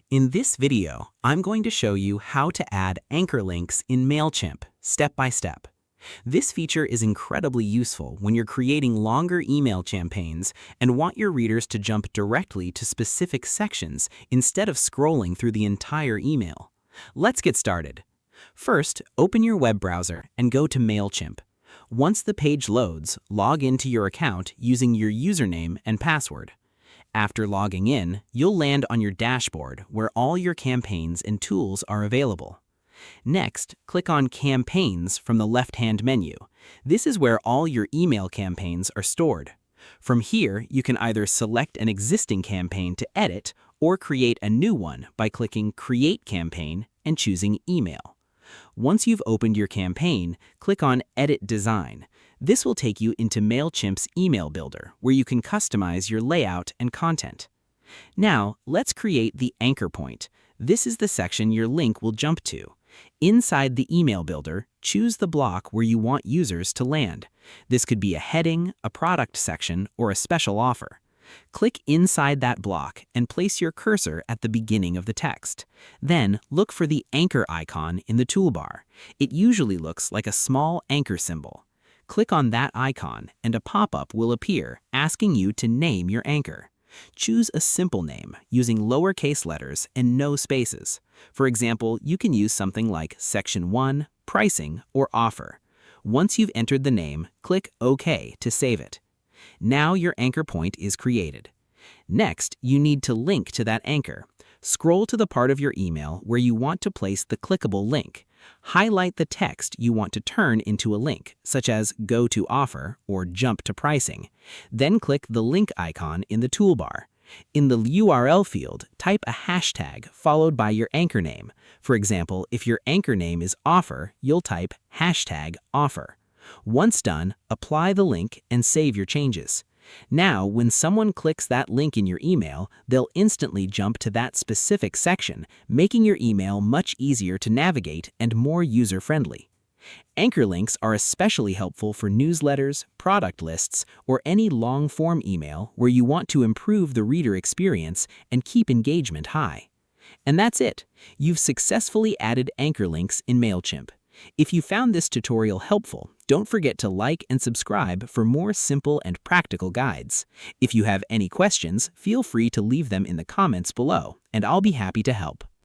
In this video, I'm going to show you how to add anchor links in Mailchimp step by step. This feature is incredibly useful when you're creating longer email campaigns and want your readers to jump directly to specific sections instead of scrolling through the entire email. Let's get started. First, open your web browser and go to Mailchimp. Once the page loads, log into your account using your username and password. After logging in, you'll land on your dashboard where all your campaigns and tools are available. Next, click on Campaigns from the left-hand menu. This is where all your email campaigns are stored. From here, you can either select an existing campaign to edit or create a new one by clicking Create Campaign and choosing Email. Once you've opened your campaign, click on Edit Design. This will take you into Mailchimp's email builder, where you can customize your layout and content. Now, let's create the anchor point. This is the section your link will jump to. Inside the email builder, choose the block where you want users to land. This could be a heading, a product section, or a special offer. Click inside that block and place your cursor at the beginning of the text. Then, look for the anchor icon in the toolbar. It usually looks like a small anchor symbol. Click on that icon and a pop-up will appear asking you to name your anchor. Choose a simple name using lowercase letters and no spaces. For example, you can use something like Section 1, Pricing, or Offer. Once you've entered the name, click OK to save it. Now your anchor point is created. Next, you need to link to that anchor. Scroll to the part of your email where you want to place the clickable link. Highlight the text you want to turn into a link, such as Go to Offer or Jump to Pricing. Then click the link icon in the toolbar. In the URL field, type a hashtag followed by your anchor name. For example, if your anchor name is Offer, you'll type #offer. Once done, apply the link and save your changes. Now, when someone clicks that link in your email, they'll instantly jump to that specific section, making your email much easier to navigate and more user-friendly. Anchor links are especially helpful for newsletters, product lists, or any long-form email where you want to improve the reader experience and keep engagement high. And that's it. You've successfully added anchor links in Mailchimp. If you found this tutorial helpful, don't forget to like and subscribe for more simple and practical guides. If you have any questions, feel free to leave them in the comments below, and I'll be happy to help.